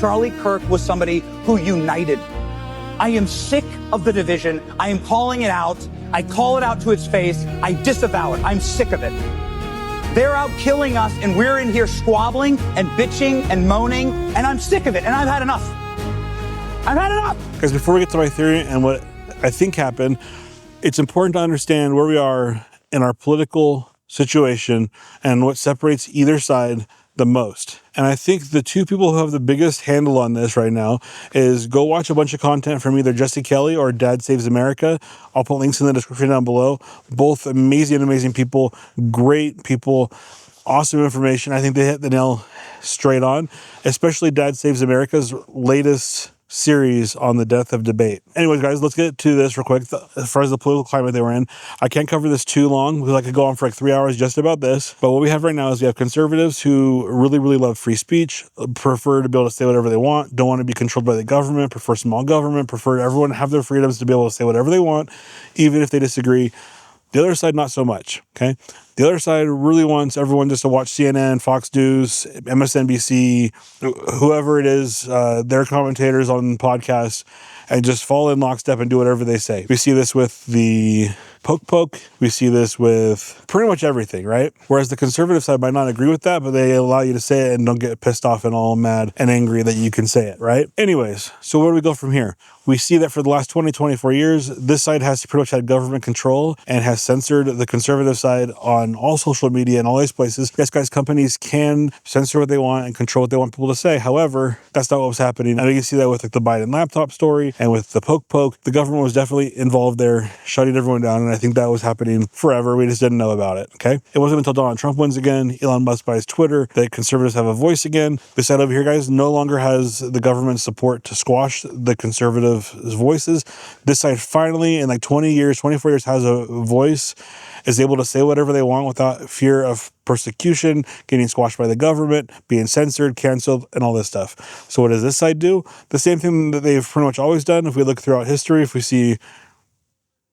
Charlie Kirk was somebody who united. I am sick of the division. I am calling it out. I call it out to its face. I disavow it. I'm sick of it. They're out killing us, and we're in here squabbling and bitching and moaning, and I'm sick of it, and I've had enough. I've had enough. Guys, before we get to my theory and what I think happened, it's important to understand where we are in our political situation and what separates either side the most. And I think the two people who have the biggest handle on this right now is go watch a bunch of content from either Jesse Kelly or Dad Saves America. I'll put links in the description down below. Both amazing people, great people, awesome information. I think they hit the nail straight on, especially Dad Saves America's latest series on the death of debate. Anyways, guys, let's get to this real quick. As far as the political climate they were in, I can't cover this too long because I could go on for like 3 hours just about this. But what we have right now is we have conservatives who really love free speech, prefer to be able to say whatever they want, don't want to be controlled by the government, prefer small government, prefer everyone to have their freedoms to be able to say whatever they want, even if they disagree. The other side, not so much, okay? The other side really wants everyone just to watch CNN, Fox News, MSNBC, whoever it is, their commentators on podcasts, and just fall in lockstep and do whatever they say. We see this with the poke. We see this with pretty much everything, right? Whereas the conservative side might not agree with that, but they allow you to say it and don't get pissed off and all mad and angry that you can say it, right? Anyways, so where do we go from here? We see that for the last 24 years, this side has pretty much had government control and has censored the conservative side on all social media and all these places. Yes, guys, companies can censor what they want and control what they want people to say. However, that's not what was happening. And you can see that with like the Biden laptop story and with the poke. The government was definitely involved there, shutting everyone down. And I think that was happening forever. We just didn't know about it, okay? It wasn't until Donald Trump wins again, Elon Musk buys Twitter, that conservatives have a voice again. This side over here, guys, no longer has the government support to squash the conservative voices. This side finally, in like 24 years, has a voice, is able to say whatever they want without fear of persecution, getting squashed by the government, being censored, canceled, and all this stuff. So what does this side do? The same thing that they've pretty much always done. If we look throughout history, if we see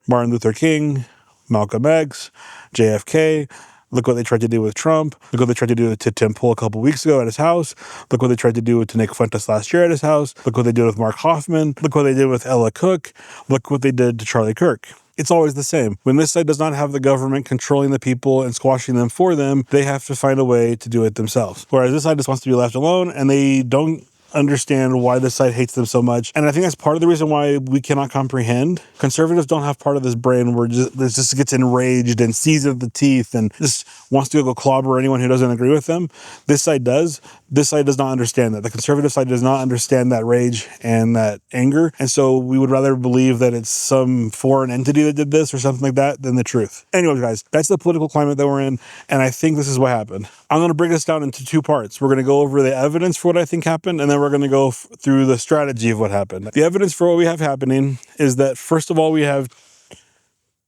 Martin Luther King, Malcolm X, JFK, look what they tried to do with Trump. Look what they tried to do to Tim Pool a couple weeks ago at his house. Look what they tried to do to Nick Fuentes last year at his house. Look what they did with Mark Hoffman. Look what they did with Ella Cook. Look what they did to Charlie Kirk. It's always the same. When this side does not have the government controlling the people and squashing them for them, they have to find a way to do it themselves. Whereas this side just wants to be left alone, and they don't understand why this side hates them so much. And I think that's part of the reason why we cannot comprehend. Conservatives don't have part of this brain where it just gets enraged and seizes the teeth and just wants to go clobber anyone who doesn't agree with them. This side does. This side does not understand that. The conservative side does not understand that rage and that anger. And so we would rather believe that it's some foreign entity that did this or something like that than the truth. Anyways, guys, that's the political climate that we're in. And I think this is what happened. I'm going to break this down into two parts. We're going to go over the evidence for what I think happened, and then we're going to go through the strategy of what happened. The evidence for what we have happening is that, first of all, we have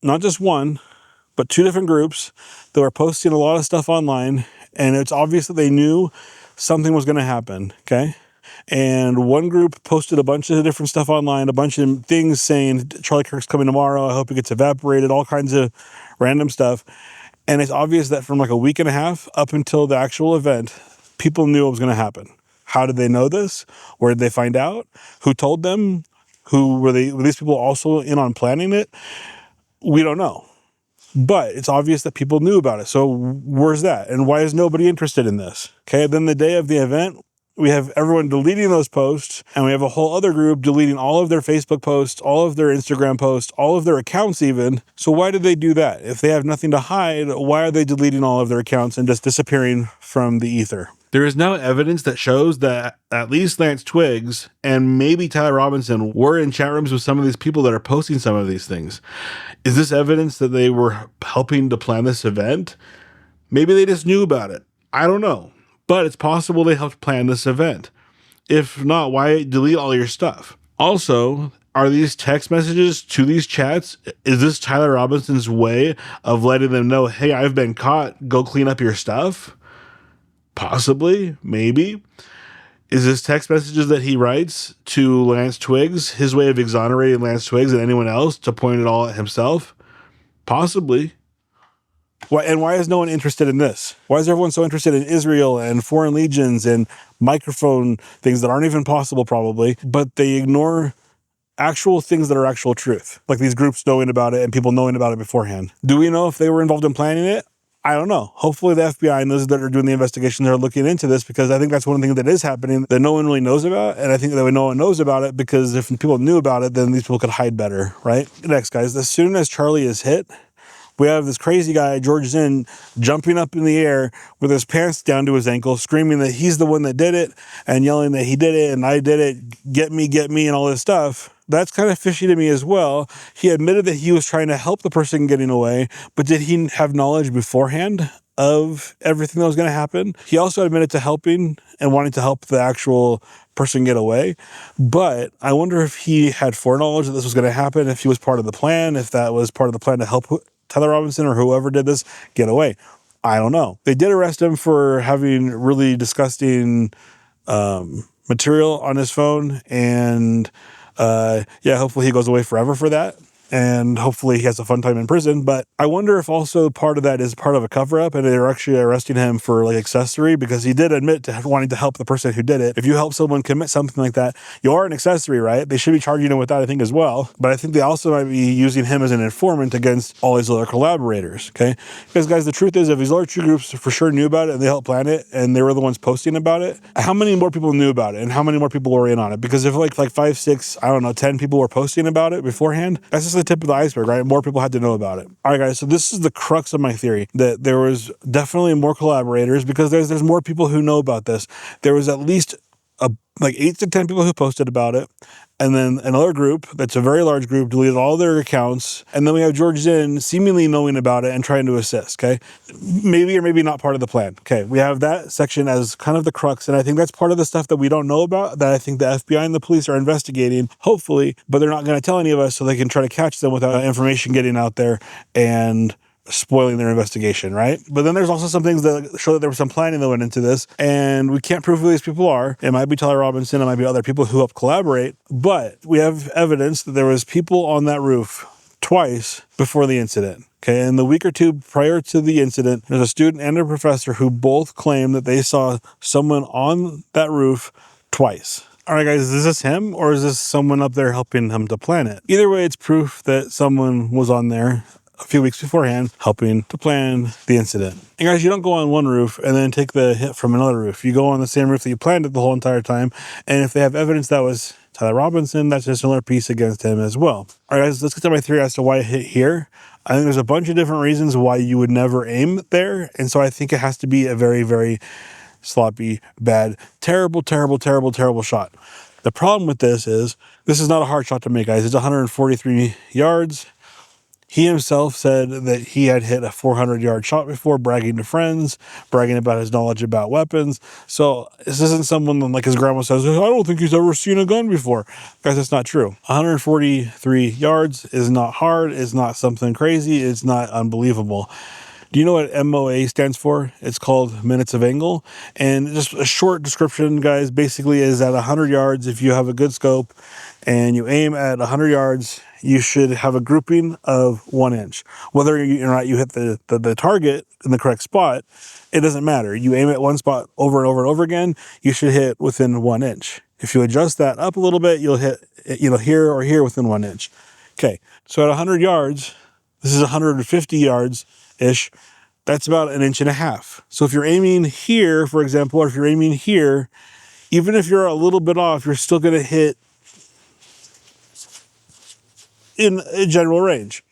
not just one, but two different groups that were posting a lot of stuff online, and it's obvious that they knew something was going to happen, okay? And one group posted a bunch of different stuff online, a bunch of things saying, Charlie Kirk's coming tomorrow, I hope he gets evaporated, all kinds of random stuff. And it's obvious that from like a week and a half up until the actual event, people knew what was going to happen. How did they know this? Where did they find out? Who told them? Were these people also in on planning it? We don't know. But it's obvious that people knew about it. So where's that? And why is nobody interested in this? Okay, then the day of the event, we have everyone deleting those posts, and we have a whole other group deleting all of their Facebook posts, all of their Instagram posts, all of their accounts even. So why did they do that? If they have nothing to hide, why are they deleting all of their accounts and just disappearing from the ether? There is now evidence that shows that at least Lance Twiggs and maybe Tyler Robinson were in chat rooms with some of these people that are posting some of these things. Is this evidence that they were helping to plan this event? Maybe they just knew about it. I don't know. But it's possible they helped plan this event. If not, why delete all your stuff? Also, are these text messages to these chats, is this Tyler Robinson's way of letting them know, hey, I've been caught, go clean up your stuff? Possibly, maybe. Is this text messages that he writes to Lance Twiggs his way of exonerating Lance Twiggs and anyone else to point it all at himself? Possibly. Why is no one interested in this? Why is everyone so interested in Israel and foreign legions and microphone things that aren't even possible probably, but they ignore actual things that are actual truth, like these groups knowing about it and people knowing about it beforehand? Do we know if they were involved in planning it? I don't know. Hopefully the FBI and those that are doing the investigation are looking into this, because I think that's one thing that is happening that no one really knows about. And I think that no one knows about it because if people knew about it, then these people could hide better, right? Next, guys, as soon as Charlie is hit, we have this crazy guy, George Zinn, jumping up in the air with his pants down to his ankles, screaming that he's the one that did it and yelling that he did it and I did it, get me, and all this stuff. That's kind of fishy to me as well. He admitted that he was trying to help the person getting away, but did he have knowledge beforehand of everything that was going to happen? He also admitted to helping and wanting to help the actual person get away, but I wonder if he had foreknowledge that this was going to happen, if he was part of the plan, if that was part of the plan to help Tyler Robinson or whoever did this get away. I don't know. They did arrest him for having really disgusting material on his phone, and hopefully he goes away forever for that. And hopefully he has a fun time in prison. But I wonder if also part of that is part of a cover-up and they're actually arresting him for like accessory, because he did admit to wanting to help the person who did it. If you help someone commit something like that, you are an accessory, right? They should be charging him with that, I think, as well. But I think they also might be using him as an informant against all these other collaborators, okay? Because, guys, the truth is, if these other two groups for sure knew about it and they helped plan it and they were the ones posting about it, how many more people knew about it and how many more people were in on it? Because if like 5, 6, I don't know, 10 people were posting about it beforehand, that's just the tip of the iceberg, right? More people had to know about it. All right, guys, so this is the crux of my theory, that there was definitely more collaborators, because there's more people who know about this. There was at least like 8 to 10 people who posted about it, and then another group that's a very large group deleted all their accounts, and then we have George Zinn seemingly knowing about it and trying to assist, okay? Maybe or maybe not part of the plan. Okay, we have that section as kind of the crux, and I think that's part of the stuff that we don't know about, that I think the FBI and the police are investigating, hopefully, but they're not going to tell any of us so they can try to catch them without information getting out there and spoiling their investigation, right? But then there's also some things that show that there was some planning that went into this, and we can't prove who these people are. It might be Tyler Robinson, it might be other people who helped collaborate, but we have evidence that there was people on that roof twice before the incident. Okay, in the week or two prior to the incident, there's a student and a professor who both claim that they saw someone on that roof twice. All right, guys, is this him or is this someone up there helping him to plan it? Either way, it's proof that someone was on there a few weeks beforehand helping to plan the incident. And guys, you don't go on one roof and then take the hit from another roof. You go on the same roof that you planned it the whole entire time. And if they have evidence that was Tyler Robinson, that's just another piece against him as well. All right, guys, let's get to my theory as to why it hit here. I think there's a bunch of different reasons why you would never aim there. And so I think it has to be a very, very sloppy, bad, terrible shot. The problem with this is not a hard shot to make, guys. It's 143 yards. He himself said that he had hit a 400-yard shot before, bragging to friends, bragging about his knowledge about weapons. So this isn't someone like his grandma says, I don't think he's ever seen a gun before. Guys, that's not true. 143 yards is not hard. It's not something crazy. It's not unbelievable. Do you know what MOA stands for? It's called minutes of angle. And just a short description, guys, basically is at 100 yards, if you have a good scope and you aim at 100 yards, you should have a grouping of 1 inch. Whether or not you hit the target in the correct spot, it doesn't matter. You aim at one spot over and over and over again, you should hit within 1 inch. If you adjust that up a little bit, you'll hit here or here within 1 inch. Okay, so at 100 yards, this is 150 yards-ish, that's about 1.5 inches. So if you're aiming here, for example, or if you're aiming here, even if you're a little bit off, you're still going to hit in a general range.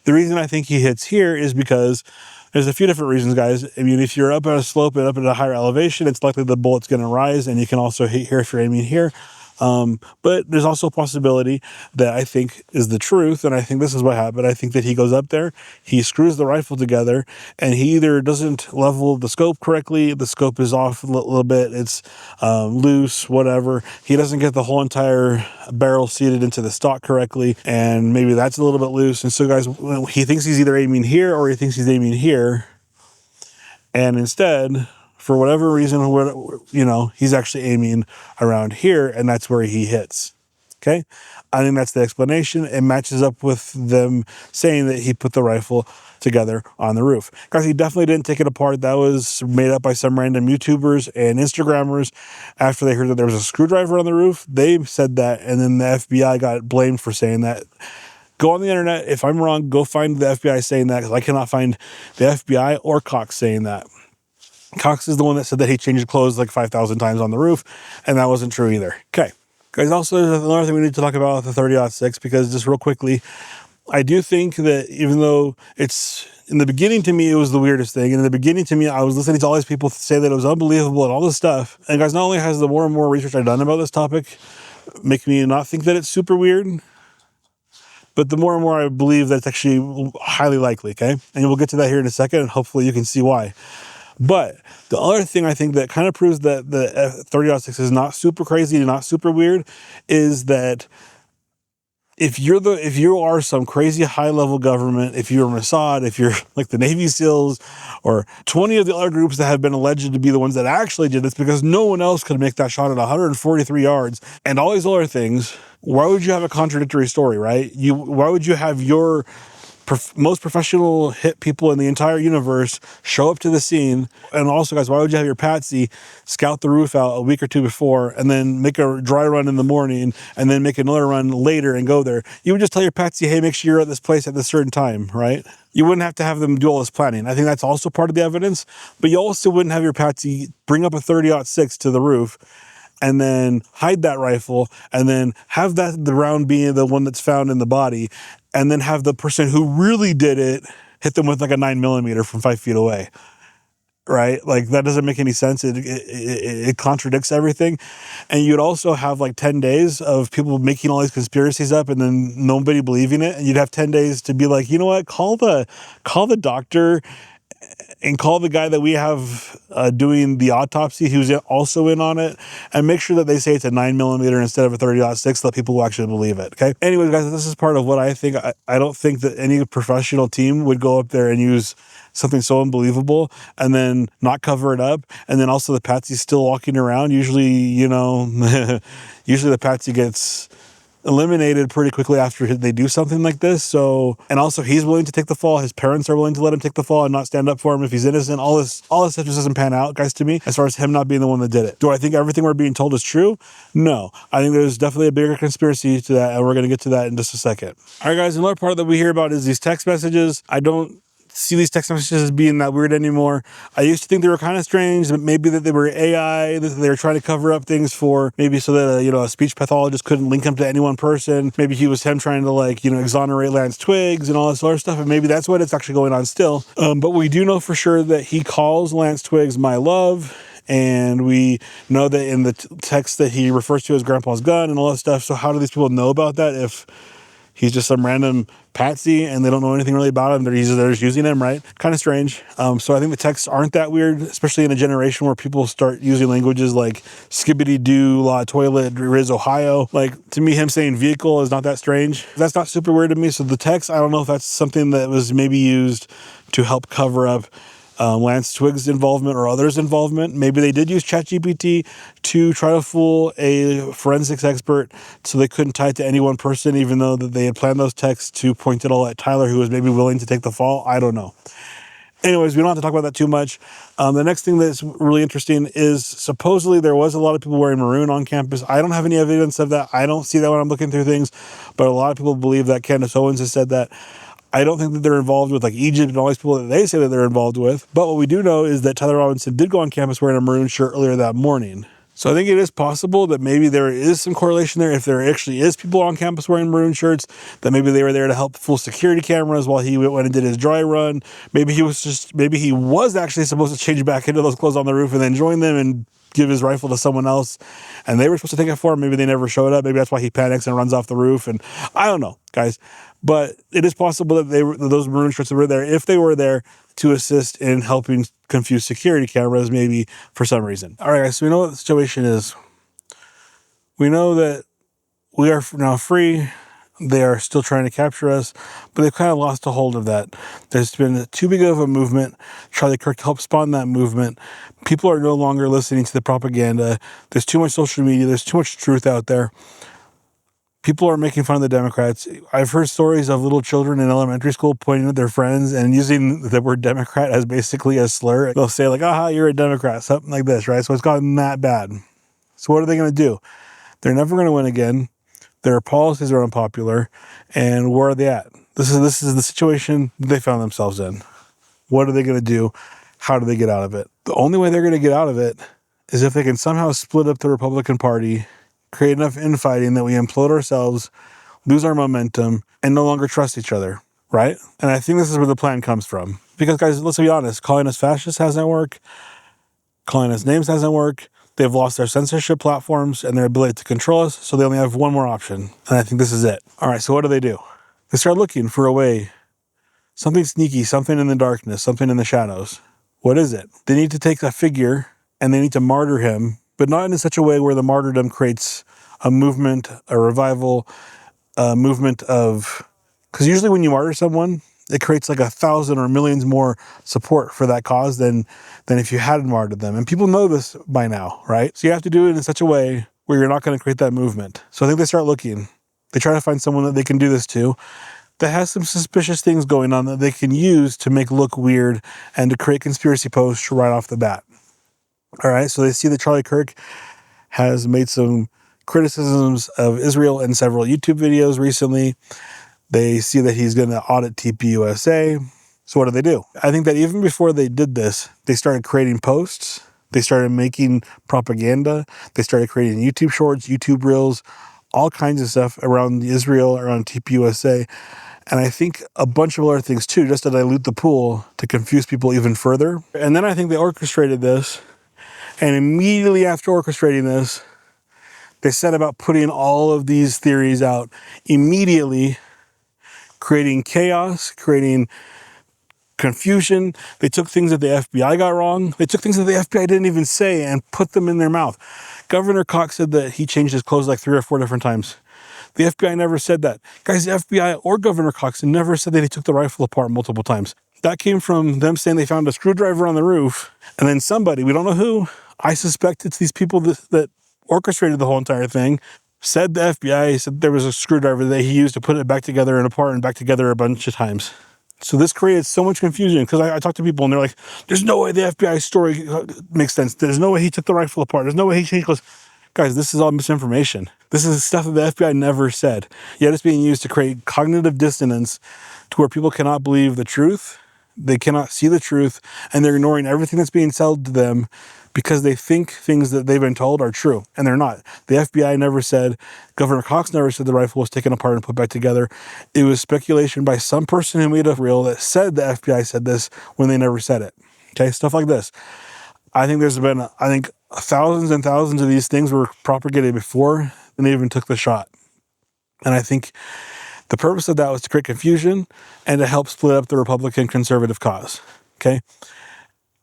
The reason I think he hits here is because there's a few different reasons, guys. I mean, if you're up at a slope and up at a higher elevation, it's likely the bullet's going to rise, and you can also hit here if you're aiming here. But there's also a possibility that I think is the truth, and I think this is what happened. I think that he goes up there, he screws the rifle together, and he either doesn't level the scope correctly, the scope is off a little bit, it's loose, whatever. He doesn't get the whole entire barrel seated into the stock correctly, and maybe that's a little bit loose. And so, guys, he thinks he's either aiming here or he thinks he's aiming here, and instead, for whatever reason, he's actually aiming around here, and that's where he hits. Okay, I think that's the explanation. It matches up with them saying that he put the rifle together on the roof. Guys, he definitely didn't take it apart. That was made up by some random YouTubers and Instagrammers after they heard that there was a screwdriver on the roof. They said that, and then the FBI got blamed for saying that. Go on the internet. If I'm wrong, go find the FBI saying that, because I cannot find the FBI or Cox saying that. Cox is the one that said that he changed clothes like 5,000 times on the roof, and that wasn't true either. Okay. Guys, also there's another thing we need to talk about with the 30-06, because just real quickly, I do think that even though it's, in the beginning to me, it was the weirdest thing. And in the beginning to me, I was listening to all these people say that it was unbelievable and all this stuff. And guys, not only has the more and more research I've done about this topic make me not think that it's super weird, but the more and more I believe that it's actually highly likely, okay? And we'll get to that here in a second, and hopefully you can see why. But the other thing I think that kind of proves that the 30-06 is not super crazy and not super weird is that if you are some crazy high-level government, if you're Mossad, if you're like the Navy SEALs or 20 of the other groups that have been alleged to be the ones that actually did this, because no one else could make that shot at 143 yards and all these other things, why would you have a contradictory story, right? Why would you have your most professional hit people in the entire universe show up to the scene? And also, guys, why would you have your patsy scout the roof out a week or two before and then make a dry run in the morning and then make another run later and go there? You would just tell your patsy, hey, make sure you're at this place at this certain time, right? You wouldn't have to have them do all this planning. I think that's also part of the evidence, but you also wouldn't have your patsy bring up a 30-06 to the roof and then hide that rifle, and then have the round being the one that's found in the body, and then have the person who really did it hit them with like a 9mm from 5 feet away, right? Like, that doesn't make any sense. It contradicts everything. And you'd also have like 10 days of people making all these conspiracies up and then nobody believing it. And you'd have 10 days to be like, you know what, call the doctor and call the guy that we have doing the autopsy who's also in on it, and make sure that they say it's a 9mm instead of a 30-06 so that people will actually believe it, okay? Anyways, guys, this is part of what I think. I don't think that any professional team would go up there and use something so unbelievable and then not cover it up, and then also the patsy's still walking around. Usually, usually the patsy gets eliminated pretty quickly after they do something like this. So, and also he's willing to take the fall. His parents are willing to let him take the fall and not stand up for him if he's innocent. All this stuff just doesn't pan out, guys, to me, as far as him not being the one that did it. Do I think everything we're being told is true? No. I think there's definitely a bigger conspiracy to that, and we're going to get to that in just a second. All right, guys, another part that we hear about is these text messages. I don't see these text messages as being that weird anymore. I used to think they were kind of strange, but maybe that they were AI, that they were trying to cover up things for maybe so that a speech pathologist couldn't link him to any one person. Maybe he was him trying to exonerate Lance Twiggs and all this other stuff, and maybe that's what it's actually going on still. But we do know for sure that he calls Lance Twiggs my love, and we know that in the text that he refers to as Grandpa's gun and all that stuff. So how do these people know about that if he's just some random patsy and they don't know anything really about him? They're just using him, right? Kind of strange. So I think the texts aren't that weird, especially in a generation where people start using languages like skibbity-doo, la toilet, Riz, Ohio. Like, to me, him saying vehicle is not that strange. That's not super weird to me. So the text, I don't know if that's something that was maybe used to help cover up Lance Twiggs' involvement or others' involvement. Maybe they did use ChatGPT to try to fool a forensics expert so they couldn't tie it to any one person, even though that they had planned those texts to point it all at Tyler, who was maybe willing to take the fall. I don't know. Anyways, we don't have to talk about that too much. The next thing that's really interesting is supposedly there was a lot of people wearing maroon on campus. I don't have any evidence of that. I don't see that when I'm looking through things, but a lot of people believe that. Candace Owens has said that. I don't think that they're involved with like Egypt and all these people that they say that they're involved with. But what we do know is that Tyler Robinson did go on campus wearing a maroon shirt earlier that morning. So I think it is possible that maybe there is some correlation there. If there actually is people on campus wearing maroon shirts, that maybe they were there to help fool security cameras while he went and did his dry run. Maybe he was actually supposed to change back into those clothes on the roof and then join them and give his rifle to someone else, and they were supposed to take it for him. Maybe they never showed up. Maybe that's why he panics and runs off the roof. And I don't know, guys, but it is possible that those maroon shirts were there, if they were there, to assist in helping confuse security cameras, maybe for some reason. All right, guys, so we know what the situation is. We know that we are now free. They are still trying to capture us, but they've kind of lost a hold of that. There's been too big of a movement. Charlie Kirk helped spawn that movement. People are no longer listening to the propaganda. There's too much social media. There's too much truth out there. People are making fun of the Democrats. I've heard stories of little children in elementary school pointing at their friends and using the word Democrat as basically a slur. They'll say like, aha, you're a Democrat, something like this, right? So it's gotten that bad. So what are they going to do? They're never going to win again. Their policies are unpopular. And where are they at? This is the situation they found themselves in. What are they going to do? How do they get out of it? The only way they're going to get out of it is if they can somehow split up the Republican Party, create enough infighting that we implode ourselves, lose our momentum, and no longer trust each other, right? And I think this is where the plan comes from. Because, guys, let's be honest, calling us fascists hasn't worked. Calling us names hasn't worked. They've lost their censorship platforms and their ability to control us, so they only have one more option. And I think this is it. All right, so what do? They start looking for a way, something sneaky, something in the darkness, something in the shadows. What is it? They need to take a figure and they need to martyr him, but not in such a way where the martyrdom creates a movement, a revival, a movement of... Because usually when you martyr someone, it creates like 1,000 or millions more support for that cause than if you hadn't martyred them. And people know this by now, right? So you have to do it in such a way where you're not going to create that movement. So I think they start looking. They try to find someone that they can do this to that has some suspicious things going on that they can use to make look weird and to create conspiracy posts right off the bat. All right, so they see that Charlie Kirk has made some criticisms of Israel in several YouTube videos recently. They see that he's going to audit TPUSA. So what do? I think that even before they did this, they started creating posts. They started making propaganda. They started creating YouTube shorts, YouTube reels, all kinds of stuff around Israel, around TPUSA. And I think a bunch of other things too, just to dilute the pool, to confuse people even further. And then I think they orchestrated this. And immediately after orchestrating this, they set about putting all of these theories out immediately, creating chaos, creating confusion. They took things that the FBI got wrong. They took things that the FBI didn't even say and put them in their mouth. Governor Cox said that he changed his clothes like 3 or 4 different times. The FBI never said that. Guys, the FBI or Governor Cox never said that he took the rifle apart multiple times. That came from them saying they found a screwdriver on the roof, and then somebody, we don't know who, I suspect it's these people that orchestrated the whole entire thing, said the FBI said there was a screwdriver that he used to put it back together and apart and back together a bunch of times. So this created so much confusion because I talked to people and they're like, there's no way the FBI story makes sense. There's no way he took the rifle apart. There's no way he changed clothes. Guys, this is all misinformation. This is stuff that the FBI never said. Yet it's being used to create cognitive dissonance to where people cannot believe the truth. They cannot see the truth, and they're ignoring everything that's being said to them because they think things that they've been told are true, and they're not. The FBI never said, Governor Cox never said the rifle was taken apart and put back together. It was speculation by some person who made a reel that said the FBI said this when they never said it. Okay, stuff like this. I think there's been, thousands and thousands of these things were propagated before and they even took the shot. And I think the purpose of that was to create confusion and to help split up the Republican conservative cause. Okay.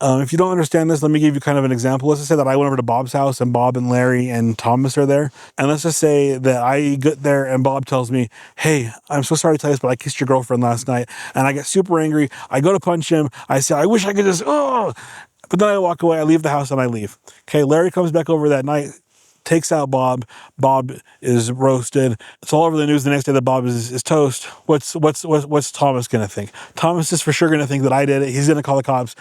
If you don't understand this, let me give you kind of an example. Let's just say that I went over to Bob's house and Bob and Larry and Thomas are there. And let's just say that I get there and Bob tells me, hey, I'm so sorry to tell you this, but I kissed your girlfriend last night. And I get super angry. I go to punch him. I say, I wish I could just, but then I walk away. I leave the house and I leave. Okay. Larry comes back over that night, takes out Bob. Bob is roasted. It's all over the news the next day that Bob is toast. What's Thomas going to think? Thomas is for sure going to think that I did it. He's going to call the cops.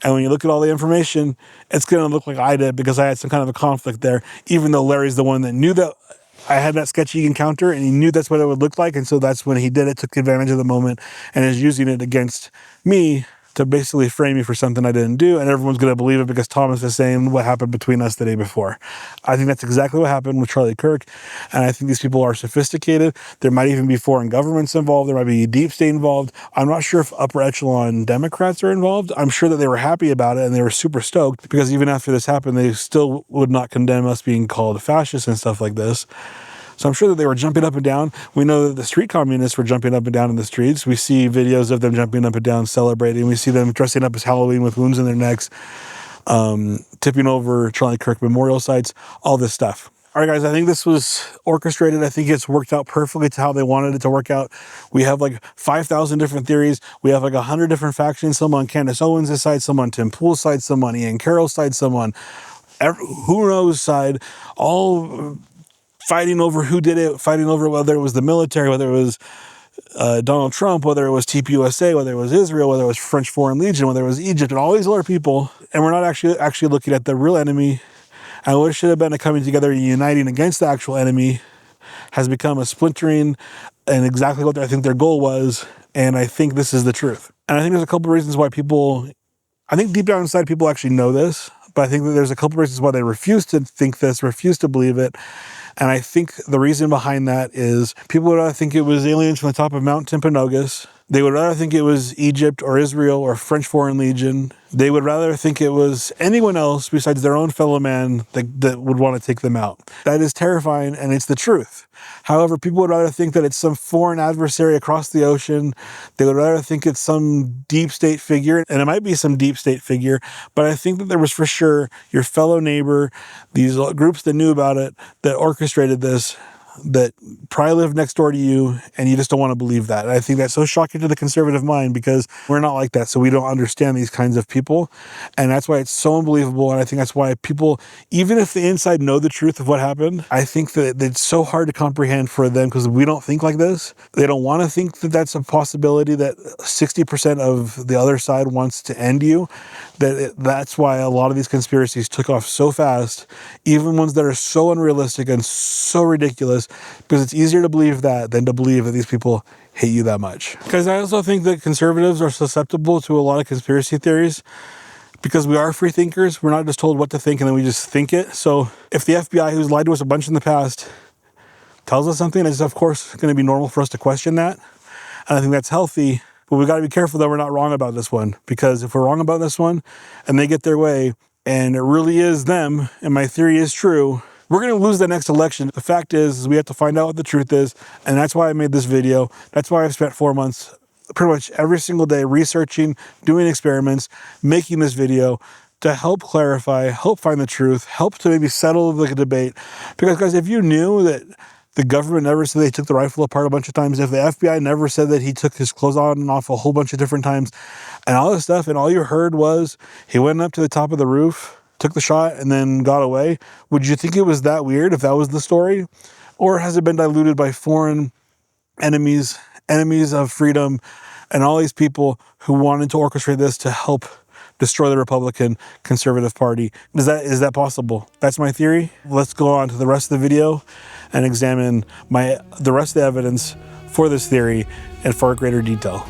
And when you look at all the information, it's going to look like I did because I had some kind of a conflict there, even though Larry's the one that knew that I had that sketchy encounter and he knew that's what it would look like. And so that's when he did it, took advantage of the moment and is using it against me to basically frame me for something I didn't do, and everyone's going to believe it because Thomas is saying what happened between us the day before. I think that's exactly what happened with Charlie Kirk, and I think these people are sophisticated. There might even be foreign governments involved. There might be deep state involved. I'm not sure if upper echelon Democrats are involved. I'm sure that they were happy about it, and they were super stoked because even after this happened, they still would not condemn us being called fascists and stuff like this. So I'm sure that they were jumping up and down. We know that the street communists were jumping up and down in the streets. We see videos of them jumping up and down, celebrating. We see them dressing up as Halloween with wounds in their necks, tipping over Charlie Kirk memorial sites, all this stuff. All right, guys, I think this was orchestrated. I think it's worked out perfectly to how they wanted it to work out. We have like 5,000 different theories. We have like 100 different factions. Some on Candace Owens' side, some on Tim Pool's side, some on Ian Carroll's side, some on who knows side, all fighting over who did it, fighting over whether it was the military, whether it was Donald Trump, whether it was TPUSA, whether it was Israel, whether it was French Foreign Legion, whether it was Egypt, and all these other people. And we're not actually looking at the real enemy. And what should have been a coming together and uniting against the actual enemy has become a splintering, and exactly what I think their goal was. And I think this is the truth. And I think there's a couple of reasons why I think deep down inside people actually know this, but I think that there's a couple of reasons why they refuse to think this, refuse to believe it. And I think the reason behind that is people would rather think it was aliens from the top of Mount Timpanogos. They would rather think it was Egypt or Israel or French Foreign Legion. They would rather think it was anyone else besides their own fellow man that would want to take them out. That is terrifying, and it's the truth. However, people would rather think that it's some foreign adversary across the ocean. They would rather think it's some deep state figure, and it might be some deep state figure, but I think that there was for sure your fellow neighbor, these groups that knew about it, that orchestrated this, that probably live next door to you, and you just don't want to believe that. And I think that's so shocking to the conservative mind because we're not like that, so we don't understand these kinds of people, and that's why it's so unbelievable. And I think that's why people, even if the inside know the truth of what happened, I think that it's so hard to comprehend for them because we don't think like this. They don't want to think that that's a possibility, that 60% of the other side wants to end you. That's why a lot of these conspiracies took off so fast, even ones that are so unrealistic and so ridiculous, because it's easier to believe that than to believe that these people hate you that much. Because I also think that conservatives are susceptible to a lot of conspiracy theories because we are free thinkers. We're not just told what to think and then we just think it. So if the FBI, who's lied to us a bunch in the past, tells us something, it's of course going to be normal for us to question that. And I think that's healthy. But we've got to be careful that we're not wrong about this one, because if we're wrong about this one and they get their way and it really is them and my theory is true, we're going to lose the next election. The fact is we have to find out what the truth is, and that's why I made this video. That's why I've spent 4 months pretty much every single day researching, doing experiments, making this video to help clarify, help find the truth, help to maybe settle the debate. Because guys, if you knew that the government never said they took the rifle apart a bunch of times, if the FBI never said that he took his clothes on and off a whole bunch of different times, and all this stuff, and all you heard was he went up to the top of the roof, took the shot, and then got away, would you think it was that weird if that was the story? Or has it been diluted by foreign enemies of freedom, and all these people who wanted to orchestrate this to help destroy the Republican Conservative Party? Is that possible? That's my theory. Let's go on to the rest of the video and examine the rest of the evidence for this theory and for greater detail.